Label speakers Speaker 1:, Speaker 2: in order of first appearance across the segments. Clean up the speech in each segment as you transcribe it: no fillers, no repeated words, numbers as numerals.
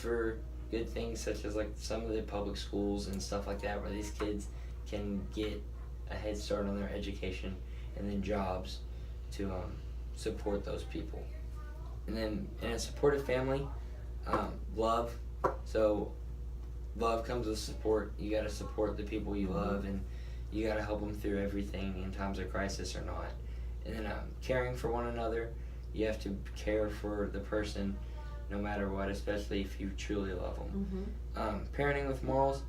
Speaker 1: for good things such as like some of the public schools and stuff like that, where these kids can get a head start on their education and then jobs to support those people. And then in a supportive family, love. So love comes with support. You got to support the people you love, and you got to help them through everything in times of crisis or not. And then caring for one another. You have to care for the person no matter what, especially if you truly love them. Parenting with morals.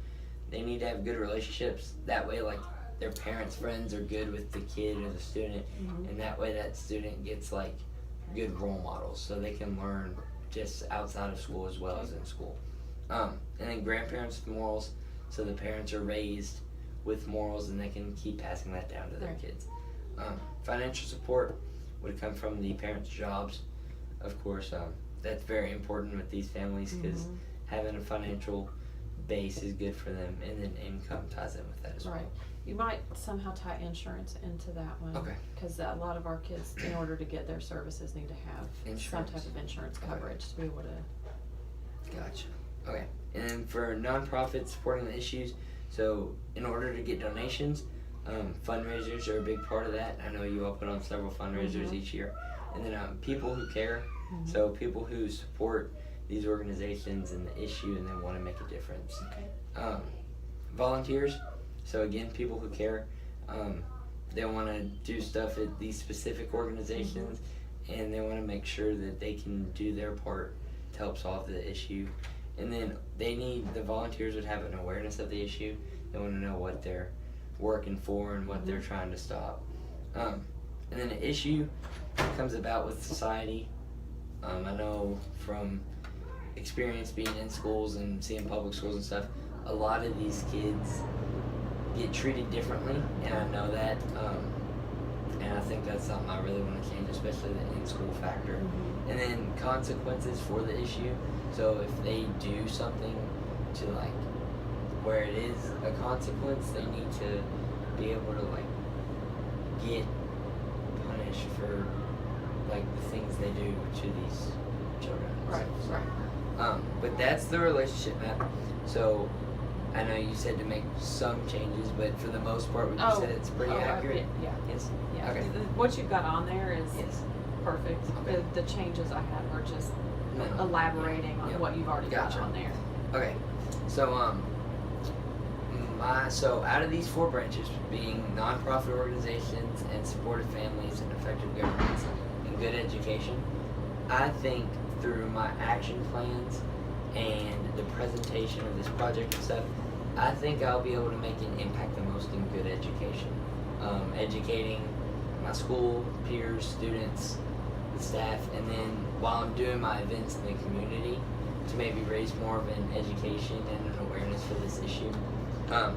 Speaker 1: They need to have good relationships. That way, like, their parents' friends are good with the kid or the student, and that way that student gets like good role models so they can learn just outside of school as well as in school. And then grandparents with morals, so the parents are raised with morals and they can keep passing that down to their kids. Financial support would come from the parents' jobs, of course. That's very important with these families because having a financial base is good for them, and then income ties in with that as well.
Speaker 2: You might somehow tie insurance into that one.
Speaker 1: Okay. Because
Speaker 2: a lot of our kids, in order to get their services, need to have some type of insurance coverage to be able to.
Speaker 1: Gotcha. Okay. And then for nonprofits supporting the issues, so in order to get donations, fundraisers are a big part of that. I know you all put on several fundraisers each year. And then people who care, so people who support these organizations and the issue and then want to make a difference. Volunteers, so again, people who care. They want to do stuff at these specific organizations, and they want to make sure that they can do their part to help solve the issue. And then the volunteers would have an awareness of the issue. They want to know what they're working for and what they're trying to stop. And then an issue comes about with society. I know from experience being in schools and seeing public schools and stuff, a lot of these kids get treated differently, and I know that, and I think that's something I really want to change, especially the in-school factor. And then consequences for the issue, so if they do something to like where it is a consequence, they need to be able to like get punished for like the things they do to these children. But that's the relationship map. So I know you said to make some changes, but for the most part, would you say it's pretty accurate? Yes. Okay.
Speaker 2: What you've got on there is perfect. Okay. The changes I had were just elaborating on what you've already got on there.
Speaker 1: Okay. So so out of these 4 branches, being nonprofit organizations and supportive families and effective governance and good education, I think through my action plans and the presentation of this project and stuff, I think I'll be able to make an impact the most in good education. Educating my school, peers, students, the staff, and then while I'm doing my events in the community to maybe raise more of an education and an awareness for this issue.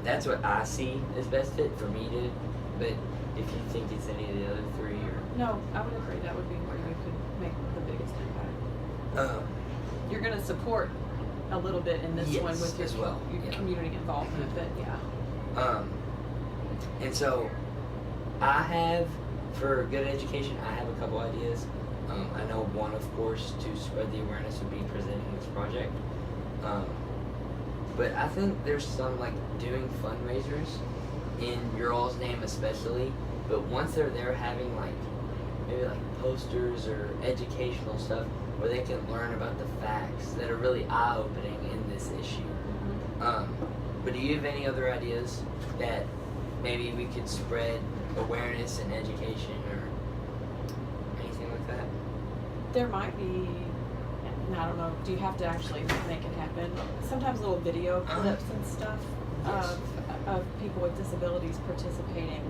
Speaker 1: That's what I see as best fit for me to, but if you think it's any of the other 3 or...
Speaker 2: No, I would agree that would be where you could make the biggest impact. You're going to support a little bit in this one with your community involvement, but
Speaker 1: and so I have, for good education, I have a couple ideas. I know one, of course, to spread the awareness would be presenting this project. But I think there's some, like, doing fundraisers in your all's name especially, but once they're there having, like, maybe, like, posters or educational stuff where they can learn about the facts that are really eye-opening in this issue. But do you have any other ideas that maybe we could spread awareness and education or anything like that?
Speaker 2: There might be, I don't know, do you have to actually make it happen? Sometimes little video clips and stuff of people with disabilities participating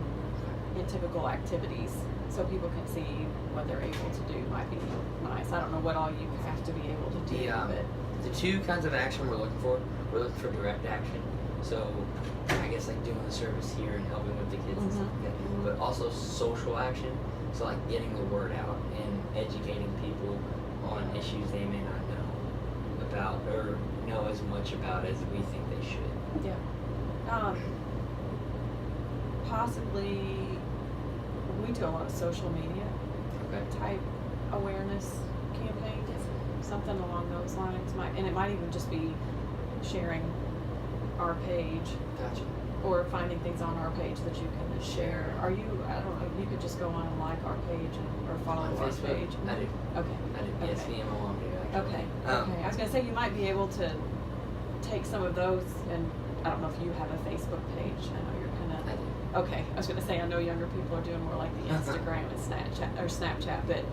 Speaker 2: in typical activities, so people can see what they're able to do might be nice. I don't know what all you have to be able to do. But
Speaker 1: the 2 kinds of action we're looking for direct action. So I guess like doing the service here and helping with the kids and stuff like that. But also social action, so like getting the word out and educating people on issues they may not know about or know as much about as we think they should.
Speaker 2: Possibly we do a lot of social media type awareness campaigns. something along those lines. And it might even just be sharing our page,
Speaker 1: Gotcha.
Speaker 2: or finding things on our page that you can share. Are you? I don't know. You could just go on and like our page or follow
Speaker 1: On
Speaker 2: our
Speaker 1: Facebook?
Speaker 2: page.
Speaker 1: I do.
Speaker 2: Okay.
Speaker 1: I do. Yes,
Speaker 2: Okay.
Speaker 1: me and my mom do, actually.
Speaker 2: Okay. Okay. I was gonna say you might be able to take some of those, and I don't know if you have a Facebook page. I know you're kind
Speaker 1: I
Speaker 2: of.
Speaker 1: do.
Speaker 2: Okay, I was gonna say I know younger people are doing more like the Instagram and Snapchat, but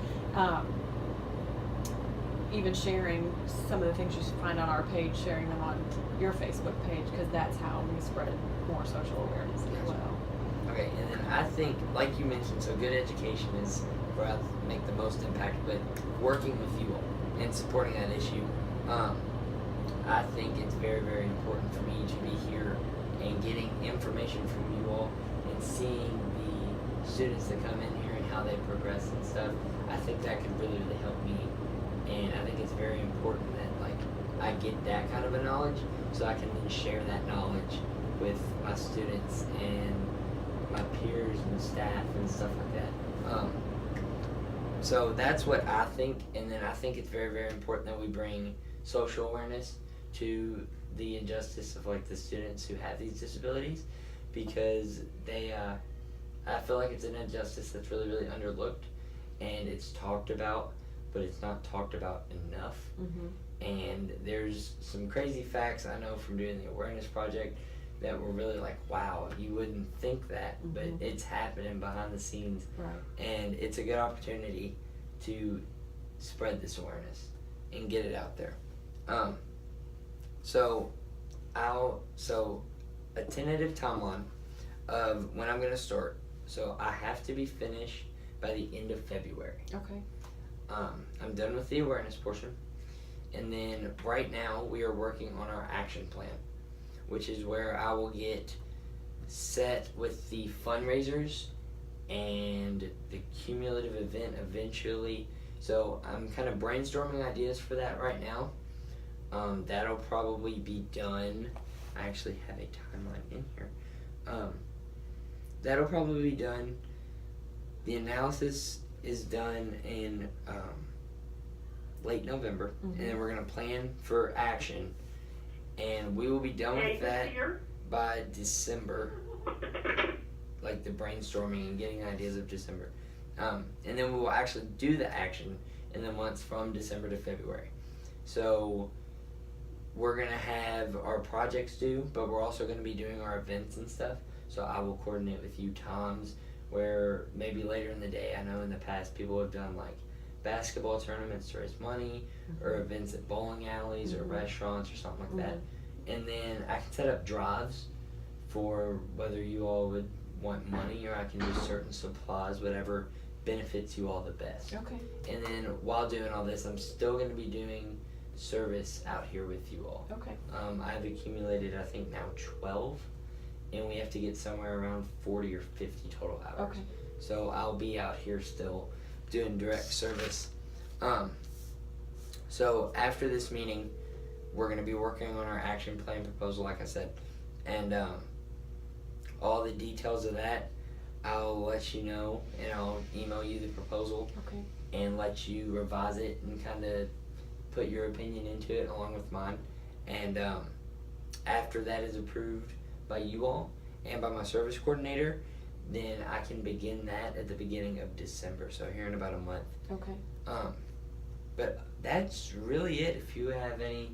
Speaker 2: even sharing some of the things you find on our page, sharing them on your Facebook page, because that's how we spread more social awareness as well.
Speaker 1: Okay, and then I think, like you mentioned, so good education is where I make the most impact, but working with you all and supporting that issue, I think it's very, very important for me to be here and getting information from you all and seeing the students that come in here and how they progress and stuff. I think that could really, really help me, and I think it's very important that like I get that kind of a knowledge so I can then share that knowledge with my students and my peers and staff and stuff like that. So that's what I think, and then I think it's very, very important that we bring social awareness to the injustice of like the students who have these disabilities, because they I feel like it's an injustice that's really, really underlooked, and it's talked about, but it's not talked about enough. And there's some crazy facts I know from doing the awareness project that were really like, wow, you wouldn't think that, but it's happening behind the scenes.
Speaker 2: Right.
Speaker 1: And it's a good opportunity to spread this awareness and get it out there. So a tentative timeline of when I'm gonna start. So I have to be finished by the end of February.
Speaker 2: Okay.
Speaker 1: I'm done with the awareness portion, and then right now we are working on our action plan, which is where I will get set with the fundraisers and the cumulative event eventually. So I'm kind of brainstorming ideas for that right now. That'll probably be done. I actually have a timeline in here. That'll probably be done. The analysis is done in late November, and then we're gonna plan for action, and we will be done with that by December, like the brainstorming and getting ideas of December, and then we will actually do the action in the months from December to February. So we're gonna have our projects due, but we're also gonna be doing our events and stuff. So I will coordinate with you times where maybe later in the day, I know in the past people have done like basketball tournaments to raise money, or events at bowling alleys or restaurants or something like that. And then I can set up drives for whether you all would want money, or I can do certain supplies, whatever benefits you all the best.
Speaker 2: Okay.
Speaker 1: And then while doing all this, I'm still going to be doing service out here with you all.
Speaker 2: Okay.
Speaker 1: I've accumulated, I think now 12, and we have to get somewhere around 40 or 50 total hours.
Speaker 2: Okay.
Speaker 1: So I'll be out here still doing direct service. So after this meeting, we're going to be working on our action plan proposal, like I said, and all the details of that I'll let you know, and I'll email you the proposal.
Speaker 2: Okay.
Speaker 1: And let you revise it and kind of put your opinion into it along with mine. And after that is approved by you all and by my service coordinator, then I can begin that at the beginning of December, so here in about a month.
Speaker 2: Okay.
Speaker 1: But that's really it. If you have any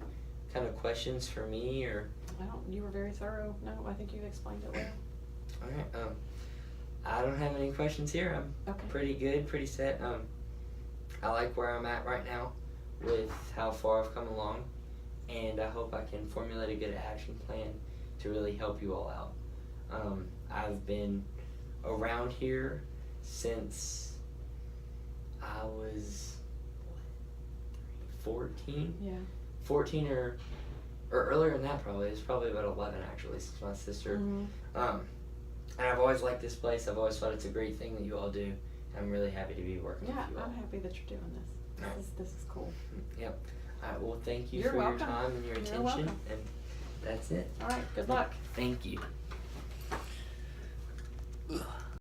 Speaker 1: kind of questions for me, or
Speaker 2: You were very thorough. No, I think you've explained it well.
Speaker 1: all right, I don't have any questions here. I'm
Speaker 2: Okay.
Speaker 1: pretty good, pretty set. I like where I'm at right now with how far I've come along, and I hope I can formulate a good action plan to really help you all out. I've been around here since I was 14?
Speaker 2: Yeah.
Speaker 1: 14 or earlier than that probably. It's probably about 11 actually, since my sister. And I've always liked this place. I've always thought it's a great thing that you all do. I'm really happy to be working
Speaker 2: Yeah,
Speaker 1: with you all.
Speaker 2: I'm happy that you're doing this. This is cool.
Speaker 1: Yep. All right, well, thank you
Speaker 2: You're
Speaker 1: for
Speaker 2: welcome.
Speaker 1: your time and your
Speaker 2: You're
Speaker 1: attention.
Speaker 2: welcome.
Speaker 1: And that's it.
Speaker 2: All right. Good luck.
Speaker 1: Thank you. Ugh.